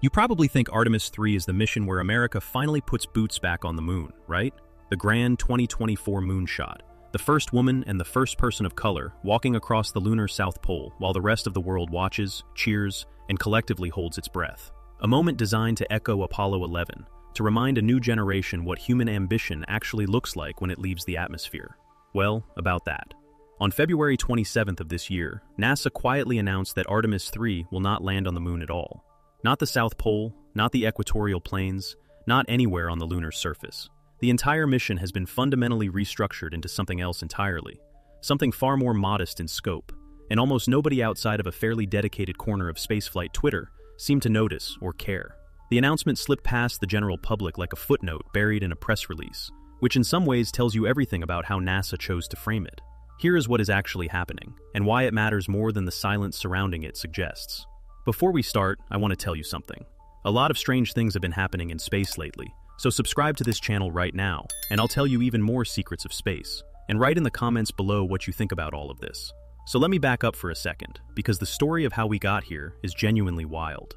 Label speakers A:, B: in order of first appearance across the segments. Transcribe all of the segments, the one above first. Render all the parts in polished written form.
A: You probably think Artemis 3 is the mission where America finally puts boots back on the moon, right? The grand 2024 moonshot. The first woman and the first person of color walking across the lunar South Pole while the rest of the world watches, cheers, and collectively holds its breath. A moment designed to echo Apollo 11, to remind a new generation what human ambition actually looks like when it leaves the atmosphere. Well, about that. On February 27th of this year, NASA quietly announced that Artemis 3 will not land on the moon at all. Not the South Pole, not the equatorial plains, not anywhere on the lunar surface. The entire mission has been fundamentally restructured into something else entirely, something far more modest in scope, and almost nobody outside of a fairly dedicated corner of spaceflight Twitter seemed to notice or care. The announcement slipped past the general public like a footnote buried in a press release, which in some ways tells you everything about how NASA chose to frame it. Here is what is actually happening, and why it matters more than the silence surrounding it suggests. Before we start, I want to tell you something. A lot of strange things have been happening in space lately, so subscribe to this channel right now, and I'll tell you even more secrets of space. And write in the comments below what you think about all of this. So let me back up for a second, because the story of how we got here is genuinely wild.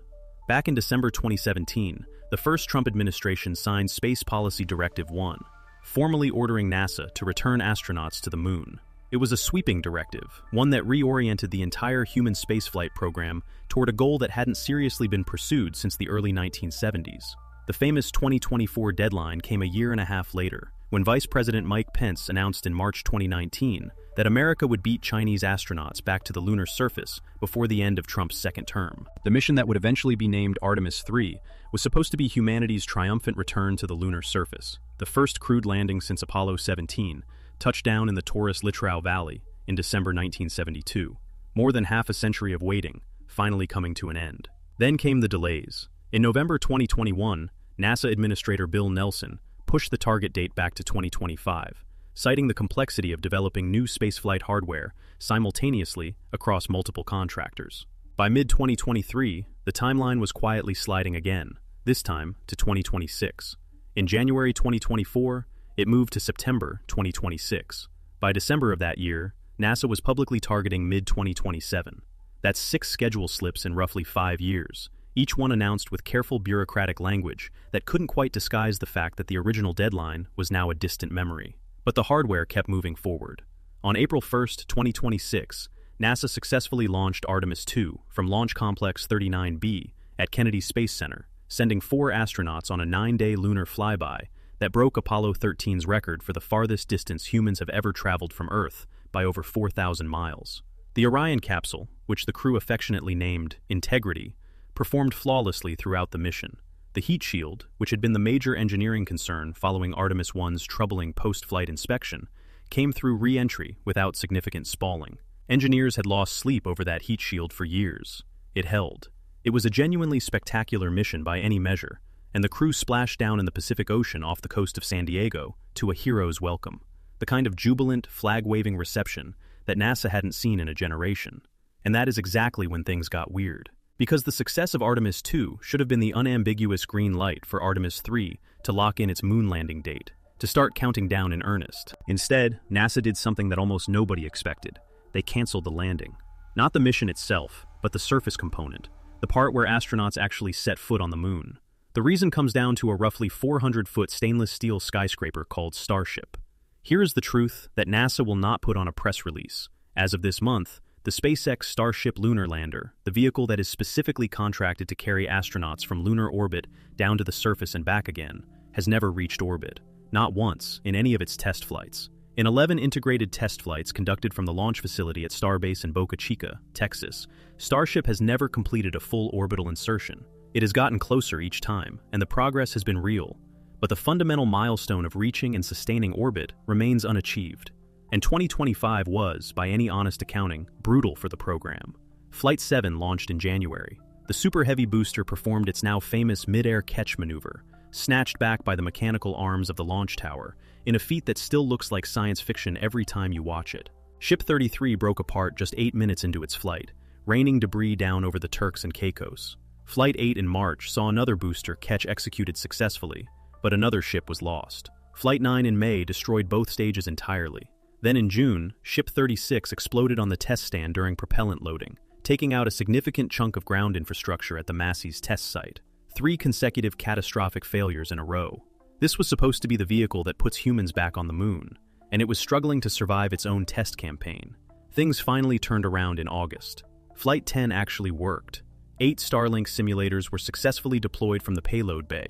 A: Back in December 2017, the first Trump administration signed Space Policy Directive 1, formally ordering NASA to return astronauts to the moon. It was a sweeping directive, one that reoriented the entire human spaceflight program toward a goal that hadn't seriously been pursued since the early 1970s. The famous 2024 deadline came a year and a half later, when Vice President Mike Pence announced in March 2019 that America would beat Chinese astronauts back to the lunar surface before the end of Trump's second term. The mission that would eventually be named Artemis 3 was supposed to be humanity's triumphant return to the lunar surface, the first crewed landing since Apollo 17, touched down in the Taurus Littrow Valley in December 1972. More than half a century of waiting, finally coming to an end. Then came the delays. In November 2021, NASA Administrator Bill Nelson pushed the target date back to 2025, citing the complexity of developing new spaceflight hardware simultaneously across multiple contractors. By mid-2023, the timeline was quietly sliding again, this time to 2026. In January 2024, it moved to September 2026. By December of that year, NASA was publicly targeting mid-2027. That's 6 schedule slips in roughly 5 years, each one announced with careful bureaucratic language that couldn't quite disguise the fact that the original deadline was now a distant memory. But the hardware kept moving forward. On April 1, 2026, NASA successfully launched Artemis 2 from Launch Complex 39B at Kennedy Space Center, sending 4 astronauts on a 9-day lunar flyby that broke Apollo 13's record for the farthest distance humans have ever traveled from Earth by over 4,000 miles. The Orion capsule, which the crew affectionately named Integrity, performed flawlessly throughout the mission. The heat shield, which had been the major engineering concern following Artemis 1's troubling post-flight inspection, came through re-entry without significant spalling. Engineers had lost sleep over that heat shield for years. It held. It was a genuinely spectacular mission by any measure, and the crew splashed down in the Pacific Ocean off the coast of San Diego to a hero's welcome, the kind of jubilant, flag-waving reception that NASA hadn't seen in a generation. And that is exactly when things got weird. Because the success of Artemis 2 should have been the unambiguous green light for Artemis 3 to lock in its moon landing date, to start counting down in earnest. Instead, NASA did something that almost nobody expected. They canceled the landing. Not the mission itself, but the surface component, the part where astronauts actually set foot on the moon. The reason comes down to a roughly 400-foot stainless steel skyscraper called Starship. Here is the truth that NASA will not put on a press release. As of this month, the SpaceX Starship lunar lander, the vehicle that is specifically contracted to carry astronauts from lunar orbit down to the surface and back again, has never reached orbit, not once in any of its test flights. In 11 integrated test flights conducted from the launch facility at Starbase in Boca Chica, Texas, Starship has never completed a full orbital insertion. It has gotten closer each time, and the progress has been real, but the fundamental milestone of reaching and sustaining orbit remains unachieved. And 2025 was, by any honest accounting, brutal for the program. Flight 7 launched in January. The Super Heavy booster performed its now famous mid-air catch maneuver, snatched back by the mechanical arms of the launch tower, in a feat that still looks like science fiction every time you watch it. Ship 33 broke apart just 8 minutes into its flight, raining debris down over the Turks and Caicos. Flight 8 in March saw another booster catch executed successfully, but another ship was lost. Flight 9 in May destroyed both stages entirely. Then in June, Ship 36 exploded on the test stand during propellant loading, taking out a significant chunk of ground infrastructure at the Massey's test site. 3 consecutive catastrophic failures in a row. This was supposed to be the vehicle that puts humans back on the moon, and it was struggling to survive its own test campaign. Things finally turned around in August. Flight 10 actually worked. 8 Starlink simulators were successfully deployed from the payload bay,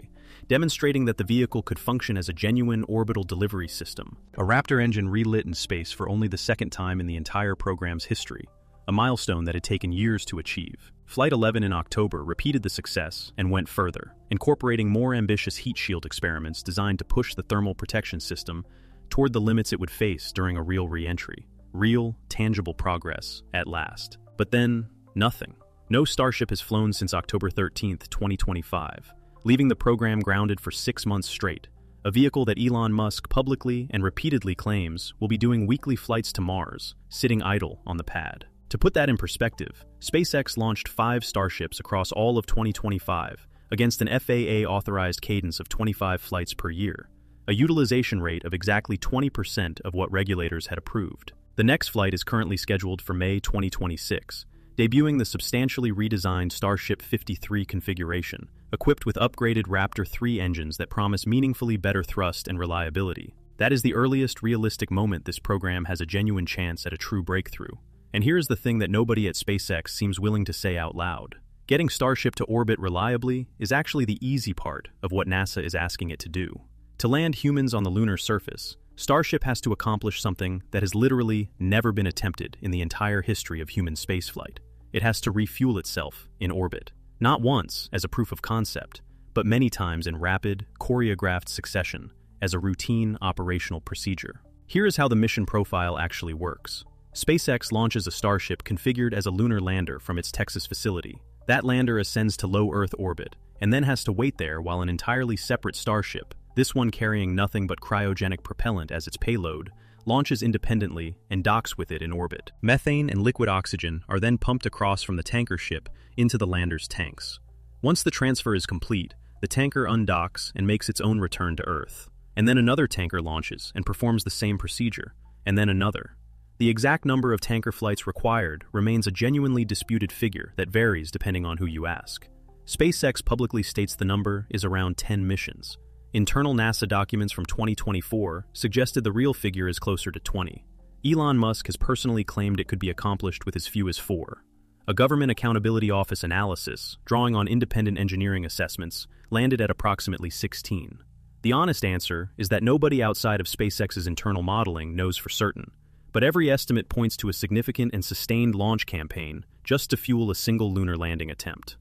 A: demonstrating that the vehicle could function as a genuine orbital delivery system. A Raptor engine relit in space for only the second time in the entire program's history, a milestone that had taken years to achieve. Flight 11 in October repeated the success and went further, incorporating more ambitious heat shield experiments designed to push the thermal protection system toward the limits it would face during a real re-entry. Real, tangible progress, at last. But then, nothing. No Starship has flown since October 13, 2025, leaving the program grounded for 6 months straight, a vehicle that Elon Musk publicly and repeatedly claims will be doing weekly flights to Mars, sitting idle on the pad. To put that in perspective, SpaceX launched 5 Starships across all of 2025 against an FAA-authorized cadence of 25 flights per year, a utilization rate of exactly 20% of what regulators had approved. The next flight is currently scheduled for May 2026, debuting the substantially redesigned Starship 53 configuration, equipped with upgraded Raptor 3 engines that promise meaningfully better thrust and reliability. That is the earliest realistic moment this program has a genuine chance at a true breakthrough. And here's the thing that nobody at SpaceX seems willing to say out loud. Getting Starship to orbit reliably is actually the easy part of what NASA is asking it to do. To land humans on the lunar surface, Starship has to accomplish something that has literally never been attempted in the entire history of human spaceflight. It has to refuel itself in orbit. Not once as a proof of concept, but many times in rapid, choreographed succession as a routine operational procedure. Here is how the mission profile actually works. SpaceX launches a Starship configured as a lunar lander from its Texas facility. That lander ascends to low Earth orbit, and then has to wait there while an entirely separate Starship, this one carrying nothing but cryogenic propellant as its payload, launches independently and docks with it in orbit. Methane and liquid oxygen are then pumped across from the tanker ship into the lander's tanks. Once the transfer is complete, the tanker undocks and makes its own return to Earth. And then another tanker launches and performs the same procedure, and then another. The exact number of tanker flights required remains a genuinely disputed figure that varies depending on who you ask. SpaceX publicly states the number is around 10 missions. Internal NASA documents from 2024 suggested the real figure is closer to 20. Elon Musk has personally claimed it could be accomplished with as few as 4. A Government Accountability Office analysis, drawing on independent engineering assessments, landed at approximately 16. The honest answer is that nobody outside of SpaceX's internal modeling knows for certain, but every estimate points to a significant and sustained launch campaign just to fuel a single lunar landing attempt.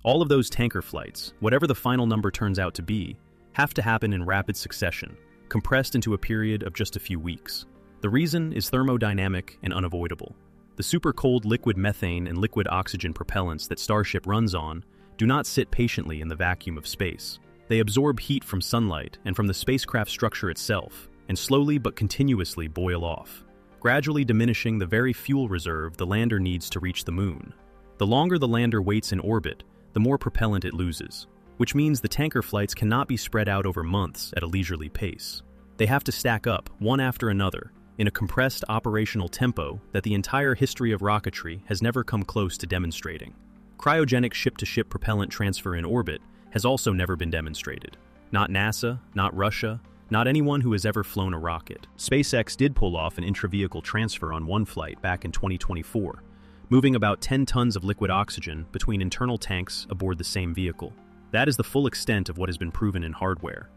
A: All of those tanker flights, whatever the final number turns out to be, have to happen in rapid succession, compressed into a period of just a few weeks. The reason is thermodynamic and unavoidable. The super-cold liquid methane and liquid oxygen propellants that Starship runs on do not sit patiently in the vacuum of space. They absorb heat from sunlight and from the spacecraft structure itself, and slowly but continuously boil off, gradually diminishing the very fuel reserve the lander needs to reach the moon. The longer the lander waits in orbit, the more propellant it loses, which means the tanker flights cannot be spread out over months at a leisurely pace. They have to stack up, one after another, in a compressed operational tempo that the entire history of rocketry has never come close to demonstrating. Cryogenic ship-to-ship propellant transfer in orbit has also never been demonstrated. Not NASA, not Russia, not anyone who has ever flown a rocket. SpaceX did pull off an intravehicle transfer on one flight back in 2024, moving about 10 tons of liquid oxygen between internal tanks aboard the same vehicle. That is the full extent of what has been proven in hardware.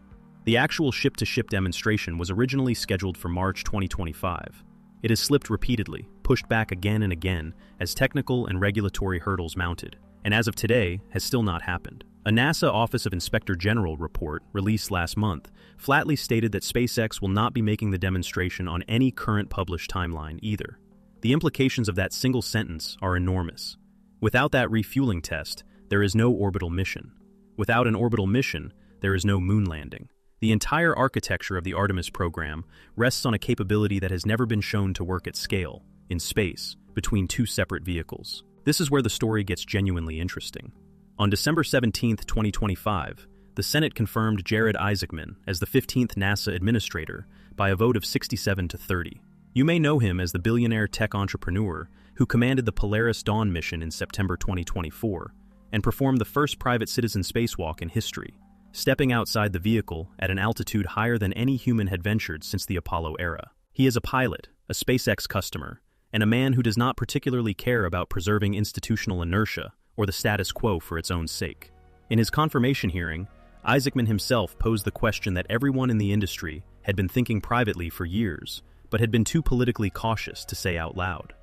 A: The actual ship-to-ship demonstration was originally scheduled for March 2025. It has slipped repeatedly, pushed back again and again as technical and regulatory hurdles mounted, and as of today, has still not happened. A NASA Office of Inspector General report released last month flatly stated that SpaceX will not be making the demonstration on any current published timeline either. The implications of that single sentence are enormous. Without that refueling test, there is no orbital mission. Without an orbital mission, there is no moon landing. The entire architecture of the Artemis program rests on a capability that has never been shown to work at scale, in space, between two separate vehicles. This is where the story gets genuinely interesting. On December 17, 2025, the Senate confirmed Jared Isaacman as the 15th NASA administrator by a vote of 67 to 30. You may know him as the billionaire tech entrepreneur who commanded the Polaris Dawn mission in September 2024, and performed the first private citizen spacewalk in history, stepping outside the vehicle at an altitude higher than any human had ventured since the Apollo era. He is a pilot, a SpaceX customer, and a man who does not particularly care about preserving institutional inertia or the status quo for its own sake. In his confirmation hearing, Isaacman himself posed the question that everyone in the industry had been thinking privately for years, but had been too politically cautious to say out loud.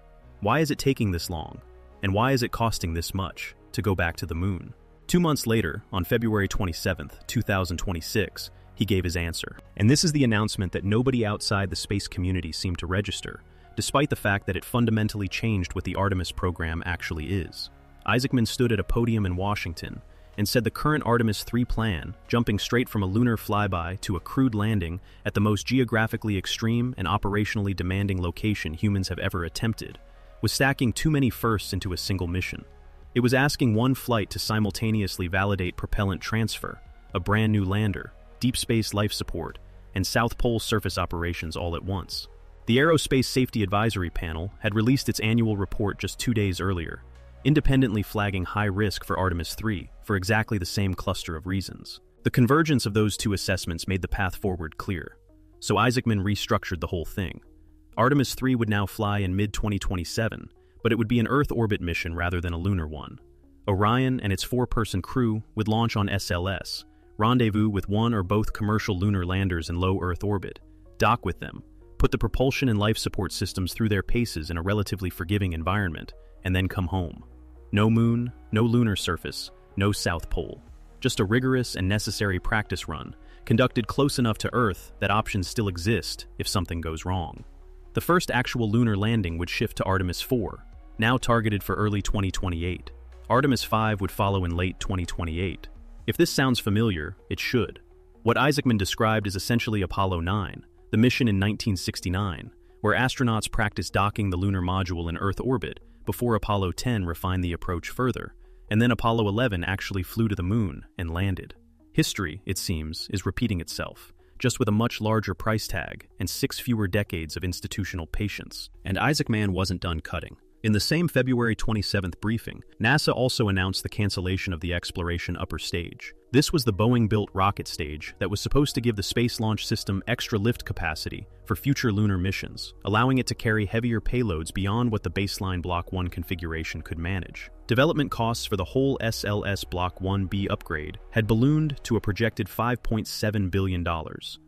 A: Why is it taking this long? And why is it costing this much to go back to the moon? 2 months later, on February 27, 2026, he gave his answer. And this is the announcement that nobody outside the space community seemed to register, despite the fact that it fundamentally changed what the Artemis program actually is. Isaacman stood at a podium in Washington and said the current Artemis 3 plan, jumping straight from a lunar flyby to a crewed landing at the most geographically extreme and operationally demanding location humans have ever attempted, was stacking too many firsts into a single mission. It was asking one flight to simultaneously validate propellant transfer, a brand new lander, deep space life support, and South Pole surface operations all at once. The Aerospace Safety Advisory Panel had released its annual report just 2 days earlier, independently flagging high risk for Artemis 3 for exactly the same cluster of reasons. The convergence of those two assessments made the path forward clear, so Isaacman restructured the whole thing. Artemis 3 would now fly in mid-2027, but it would be an Earth orbit mission rather than a lunar one. Orion and its 4-person crew would launch on SLS, rendezvous with one or both commercial lunar landers in low Earth orbit, dock with them, put the propulsion and life support systems through their paces in a relatively forgiving environment, and then come home. No moon, no lunar surface, no South Pole. Just a rigorous and necessary practice run, conducted close enough to Earth that options still exist if something goes wrong. The first actual lunar landing would shift to Artemis 4, now targeted for early 2028. Artemis 5 would follow in late 2028. If this sounds familiar, it should. What Isaacman described is essentially Apollo 9, the mission in 1969, where astronauts practiced docking the lunar module in Earth orbit before Apollo 10 refined the approach further, and then Apollo 11 actually flew to the moon and landed. History, it seems, is repeating itself, just with a much larger price tag and 6 fewer decades of institutional patience. And Isaacman wasn't done cutting. In the same February 27th briefing, NASA also announced the cancellation of the exploration upper stage. This was the Boeing-built rocket stage that was supposed to give the Space Launch System extra lift capacity for future lunar missions, allowing it to carry heavier payloads beyond what the baseline Block 1 configuration could manage. Development costs for the whole SLS Block 1B upgrade had ballooned to a projected $5.7 billion,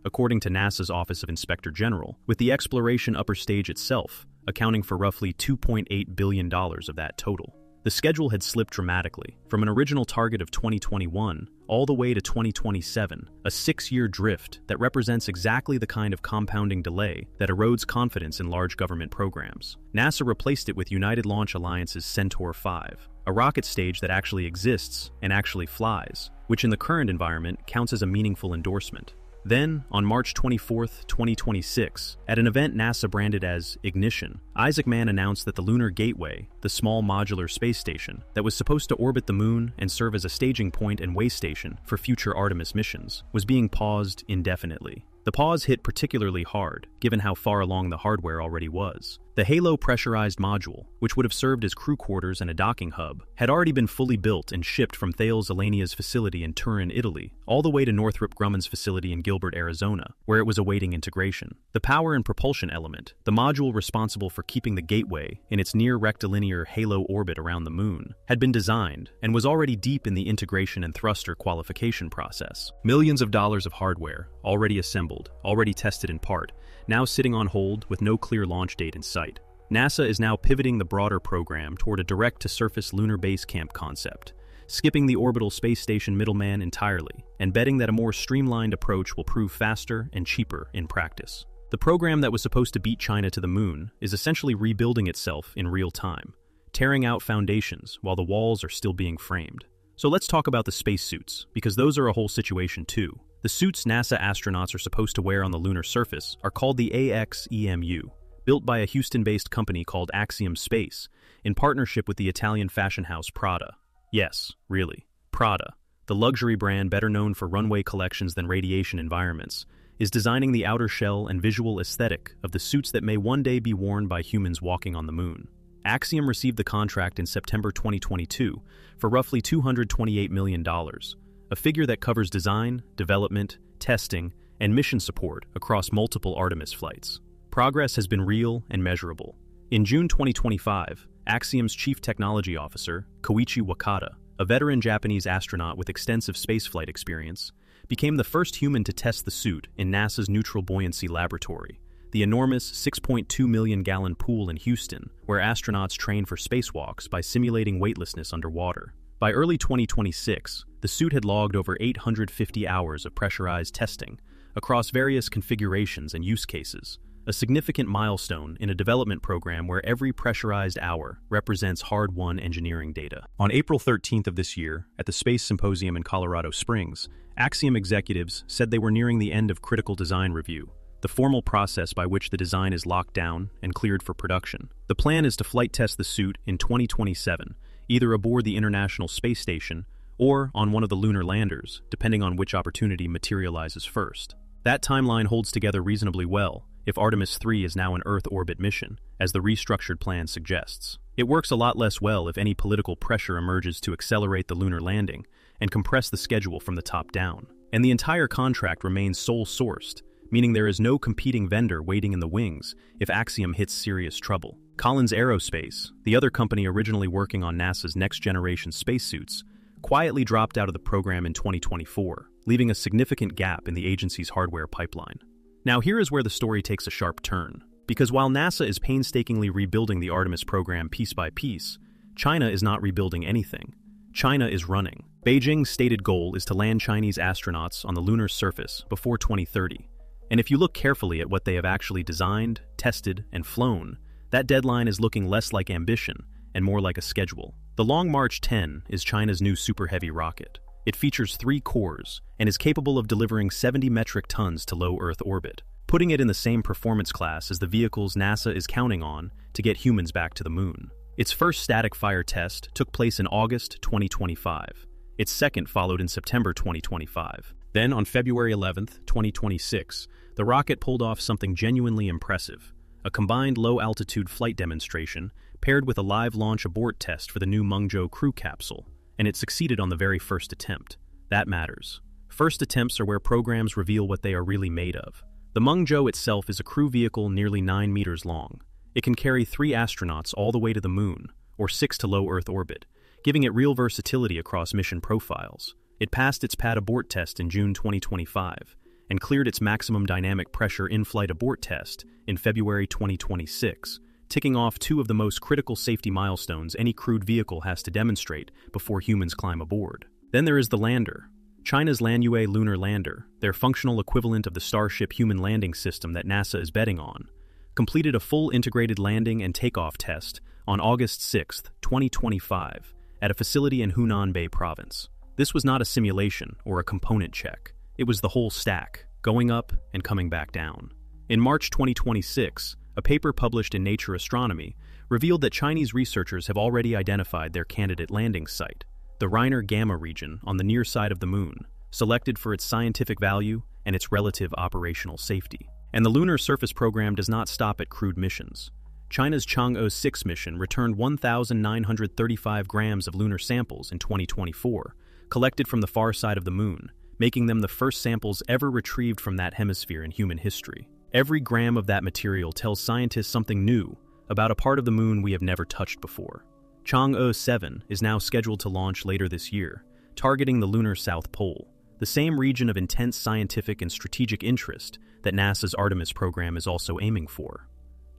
A: according to NASA's Office of Inspector General, with the exploration upper stage itself accounting for roughly $2.8 billion of that total. The schedule had slipped dramatically, from an original target of 2021 all the way to 2027, a 6-year drift that represents exactly the kind of compounding delay that erodes confidence in large government programs. NASA replaced it with United Launch Alliance's Centaur 5, a rocket stage that actually exists and actually flies, which in the current environment counts as a meaningful endorsement. Then, on March 24, 2026, at an event NASA branded as Ignition, Isaacman announced that the Lunar Gateway, the small modular space station that was supposed to orbit the moon and serve as a staging point and way station for future Artemis missions, was being paused indefinitely. The pause hit particularly hard, given how far along the hardware already was. The Halo pressurized module, which would have served as crew quarters and a docking hub, had already been fully built and shipped from Thales Alenia's facility in Turin, Italy, all the way to Northrop Grumman's facility in Gilbert, Arizona, where it was awaiting integration. The power and propulsion element, the module responsible for keeping the Gateway in its near rectilinear halo orbit around the moon, had been designed and was already deep in the integration and thruster qualification process. Millions of dollars of hardware, already assembled, already tested in part, now sitting on hold with no clear launch date in sight. NASA is now pivoting the broader program toward a direct-to-surface lunar base camp concept, skipping the orbital space station middleman entirely, and betting that a more streamlined approach will prove faster and cheaper in practice. The program that was supposed to beat China to the moon is essentially rebuilding itself in real time, tearing out foundations while the walls are still being framed. So let's talk about the spacesuits, because those are a whole situation too. The suits NASA astronauts are supposed to wear on the lunar surface are called the AXEMU, built by a Houston-based company called Axiom Space, in partnership with the Italian fashion house Prada. Yes, really, Prada, the luxury brand better known for runway collections than radiation environments, is designing the outer shell and visual aesthetic of the suits that may one day be worn by humans walking on the moon. Axiom received the contract in September 2022 for roughly $228 million, a figure that covers design, development, testing, and mission support across multiple Artemis flights. Progress has been real and measurable. In June 2025, Axiom's chief technology officer, Koichi Wakata, a veteran Japanese astronaut with extensive spaceflight experience, became the first human to test the suit in NASA's Neutral Buoyancy Laboratory, the enormous 6.2 million-gallon pool in Houston, where astronauts train for spacewalks by simulating weightlessness underwater. By early 2026, the suit had logged over 850 hours of pressurized testing across various configurations and use cases, a significant milestone in a development program where every pressurized hour represents hard-won engineering data. On April 13th of this year, at the Space Symposium in Colorado Springs, Axiom executives said they were nearing the end of critical design review, the formal process by which the design is locked down and cleared for production. The plan is to flight test the suit in 2027, either aboard the International Space Station or on one of the lunar landers, depending on which opportunity materializes first. That timeline holds together reasonably well, if Artemis 3 is now an Earth orbit mission, as the restructured plan suggests. It works a lot less well if any political pressure emerges to accelerate the lunar landing and compress the schedule from the top down. And the entire contract remains sole-sourced, meaning there is no competing vendor waiting in the wings if Axiom hits serious trouble. Collins Aerospace, the other company originally working on NASA's next-generation spacesuits, quietly dropped out of the program in 2024, leaving a significant gap in the agency's hardware pipeline. Now here is where the story takes a sharp turn, because while NASA is painstakingly rebuilding the Artemis program piece by piece, China is not rebuilding anything. China is running. Beijing's stated goal is to land Chinese astronauts on the lunar surface before 2030. And if you look carefully at what they have actually designed, tested, and flown, that deadline is looking less like ambition and more like a schedule. The Long March 10 is China's new Super Heavy rocket. It features 3 cores and is capable of delivering 70 metric tons to low Earth orbit, putting it in the same performance class as the vehicles NASA is counting on to get humans back to the moon. Its first static fire test took place in August 2025. Its second followed in September 2025. Then, on February 11, 2026, the rocket pulled off something genuinely impressive, a combined low-altitude flight demonstration paired with a live launch abort test for the new Mengzhou crew capsule, and it succeeded on the very first attempt. That matters. First attempts are where programs reveal what they are really made of. The Mengzhou itself is a crew vehicle nearly 9 meters long. It can carry 3 astronauts all the way to the moon, or 6 to low Earth orbit, giving it real versatility across mission profiles. It passed its pad abort test in June 2025, and cleared its maximum dynamic pressure in-flight abort test in February 2026, ticking off 2 of the most critical safety milestones any crewed vehicle has to demonstrate before humans climb aboard. Then there is the lander. China's Lanyue lunar lander, their functional equivalent of the Starship human landing system that NASA is betting on, completed a full integrated landing and takeoff test on August 6, 2025, at a facility in Hubei province. This was not a simulation or a component check. It was the whole stack, going up and coming back down. In March 2026, a paper published in Nature Astronomy revealed that Chinese researchers have already identified their candidate landing site, the Reiner Gamma region on the near side of the moon, selected for its scientific value and its relative operational safety. And the lunar surface program does not stop at crewed missions. China's Chang'e 6 mission returned 1,935 grams of lunar samples in 2024, collected from the far side of the moon, making them the first samples ever retrieved from that hemisphere in human history. Every gram of that material tells scientists something new about a part of the moon we have never touched before. Chang'e 7 is now scheduled to launch later this year, targeting the lunar South Pole, the same region of intense scientific and strategic interest that NASA's Artemis program is also aiming for.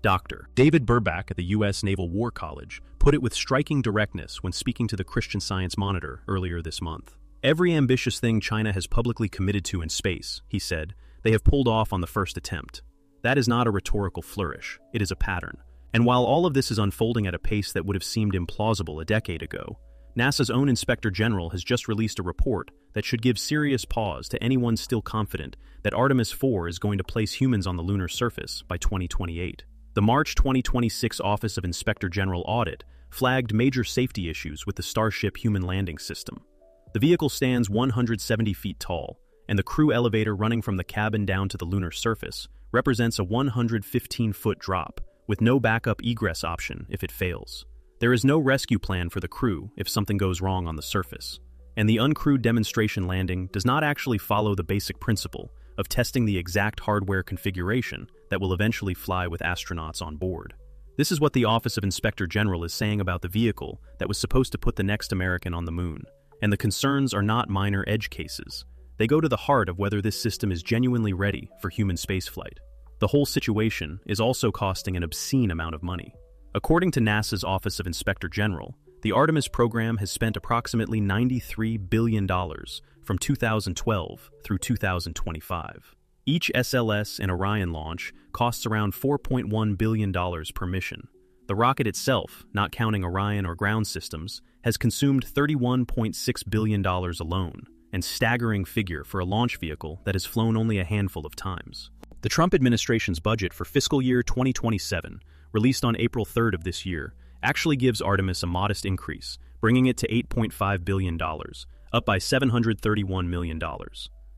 A: Dr. David Burback at the U.S. Naval War College put it with striking directness when speaking to the Christian Science Monitor earlier this month. Every ambitious thing China has publicly committed to in space, he said, they have pulled off on the first attempt. That is not a rhetorical flourish, it is a pattern. And while all of this is unfolding at a pace that would have seemed implausible a decade ago, NASA's own Inspector General has just released a report that should give serious pause to anyone still confident that Artemis 4 is going to place humans on the lunar surface by 2028. The March 2026 Office of Inspector General Audit flagged major safety issues with the Starship human landing system. The vehicle stands 170 feet tall, and the crew elevator running from the cabin down to the lunar surface represents a 115-foot drop, with no backup egress option if it fails. There is no rescue plan for the crew if something goes wrong on the surface. And the uncrewed demonstration landing does not actually follow the basic principle of testing the exact hardware configuration that will eventually fly with astronauts on board. This is what the Office of Inspector General is saying about the vehicle that was supposed to put the next American on the moon. And the concerns are not minor edge cases. They go to the heart of whether this system is genuinely ready for human spaceflight. The whole situation is also costing an obscene amount of money. According to NASA's Office of Inspector General, the Artemis program has spent approximately $93 billion from 2012 through 2025. Each SLS and Orion launch costs around $4.1 billion per mission. The rocket itself, not counting Orion or ground systems, has consumed $31.6 billion alone, and staggering figure for a launch vehicle that has flown only a handful of times. The Trump administration's budget for fiscal year 2027, released on April 3rd of this year, actually gives Artemis a modest increase, bringing it to $8.5 billion, up by $731 million.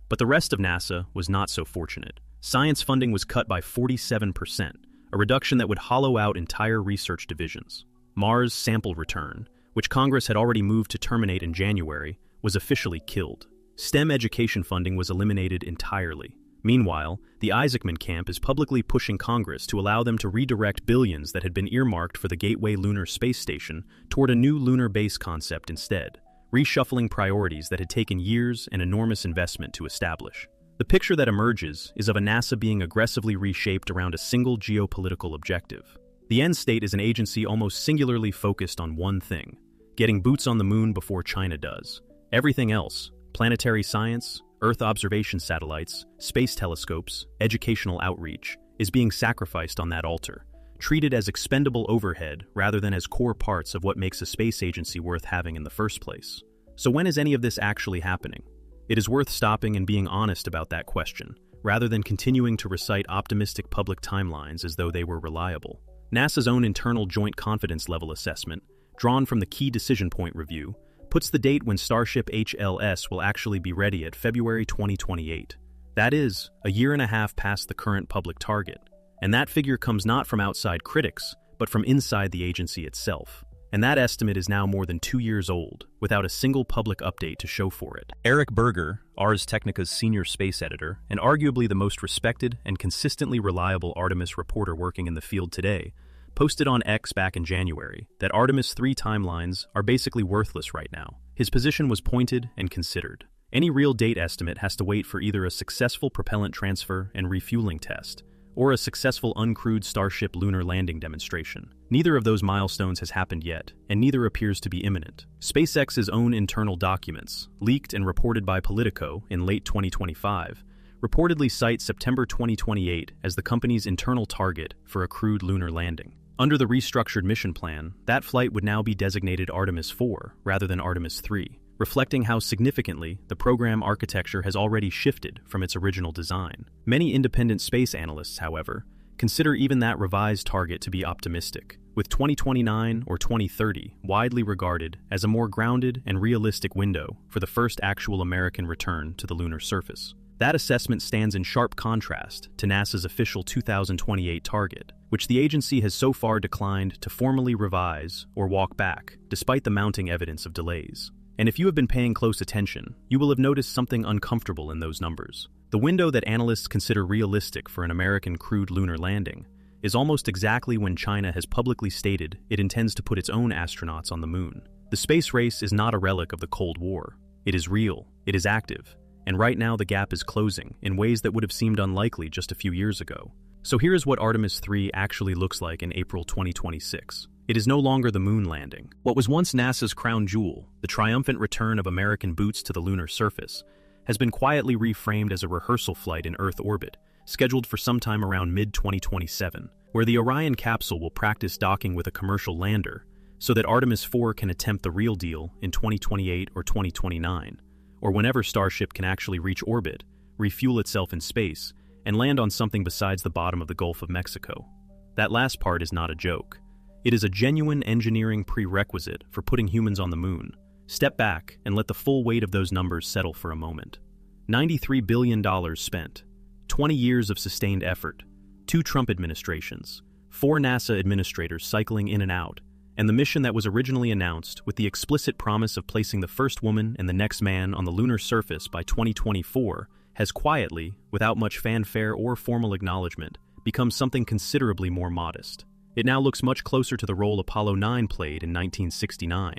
A: But the rest of NASA was not so fortunate. Science funding was cut by 47%, a reduction that would hollow out entire research divisions. Mars sample return, which Congress had already moved to terminate in January, was officially killed. STEM education funding was eliminated entirely. Meanwhile, the Isaacman camp is publicly pushing Congress to allow them to redirect billions that had been earmarked for the Gateway Lunar Space Station toward a new lunar base concept instead, reshuffling priorities that had taken years and enormous investment to establish. The picture that emerges is of a NASA being aggressively reshaped around a single geopolitical objective. The end state is an agency almost singularly focused on one thing: getting boots on the moon before China does. Everything else, planetary science, Earth observation satellites, space telescopes, educational outreach, is being sacrificed on that altar, treated as expendable overhead rather than as core parts of what makes a space agency worth having in the first place. So when is any of this actually happening? It is worth stopping and being honest about that question, rather than continuing to recite optimistic public timelines as though they were reliable. NASA's own internal Joint Confidence Level assessment, drawn from the Key Decision Point Review, puts the date when Starship HLS will actually be ready at February 2028. That is, a year and a half past the current public target. And that figure comes not from outside critics, but from inside the agency itself. And that estimate is now more than 2 years old, without a single public update to show for it. Eric Berger, Ars Technica's senior space editor, and arguably the most respected and consistently reliable Artemis reporter working in the field today, posted on X back in January that Artemis 3 timelines are basically worthless right now. His position was pointed and considered. Any real date estimate has to wait for either a successful propellant transfer and refueling test, or a successful uncrewed Starship lunar landing demonstration. Neither of those milestones has happened yet, and neither appears to be imminent. SpaceX's own internal documents, leaked and reported by Politico in late 2025, reportedly cite September 2028 as the company's internal target for a crewed lunar landing. Under the restructured mission plan, that flight would now be designated Artemis 4 rather than Artemis 3, reflecting how significantly the program architecture has already shifted from its original design. Many independent space analysts, however, consider even that revised target to be optimistic, with 2029 or 2030 widely regarded as a more grounded and realistic window for the first actual American return to the lunar surface. That assessment stands in sharp contrast to NASA's official 2028 target, which the agency has so far declined to formally revise or walk back, despite the mounting evidence of delays. And if you have been paying close attention, you will have noticed something uncomfortable in those numbers. The window that analysts consider realistic for an American crewed lunar landing is almost exactly when China has publicly stated it intends to put its own astronauts on the moon. The space race is not a relic of the Cold War. It is real, it is active, and right now the gap is closing in ways that would have seemed unlikely just a few years ago. So here is what Artemis 3 actually looks like in April 2026. It is no longer the moon landing. What was once NASA's crown jewel, the triumphant return of American boots to the lunar surface, has been quietly reframed as a rehearsal flight in Earth orbit, scheduled for sometime around mid-2027, where the Orion capsule will practice docking with a commercial lander, so that Artemis 4 can attempt the real deal in 2028 or 2029, or whenever Starship can actually reach orbit, refuel itself in space, and land on something besides the bottom of the Gulf of Mexico. That last part is not a joke. It is a genuine engineering prerequisite for putting humans on the moon. Step back and let the full weight of those numbers settle for a moment. $93 billion spent, 20 years of sustained effort, 2 Trump administrations, 4 NASA administrators cycling in and out, and the mission that was originally announced with the explicit promise of placing the first woman and the next man on the lunar surface by 2024 has quietly, without much fanfare or formal acknowledgement, become something considerably more modest. It now looks much closer to the role Apollo 9 played in 1969,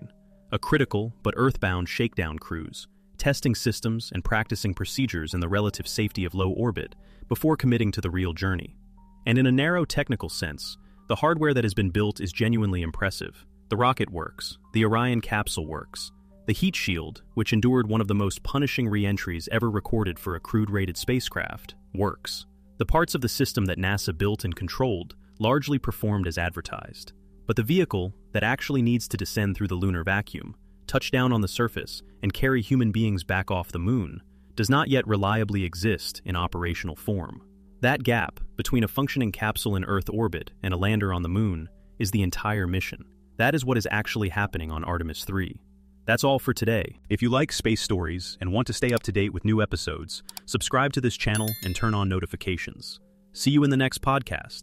A: a critical but earthbound shakedown cruise, testing systems and practicing procedures in the relative safety of low orbit before committing to the real journey. And in a narrow technical sense, the hardware that has been built is genuinely impressive. The rocket works, the Orion capsule works, the heat shield, which endured one of the most punishing re-entries ever recorded for a crewed-rated spacecraft, works. The parts of the system that NASA built and controlled largely performed as advertised. But the vehicle that actually needs to descend through the lunar vacuum, touch down on the surface, and carry human beings back off the moon does not yet reliably exist in operational form. That gap between a functioning capsule in Earth orbit and a lander on the moon is the entire mission. That is what is actually happening on Artemis 3. That's all for today. If you like space stories and want to stay up to date with new episodes, subscribe to this channel and turn on notifications. See you in the next podcast.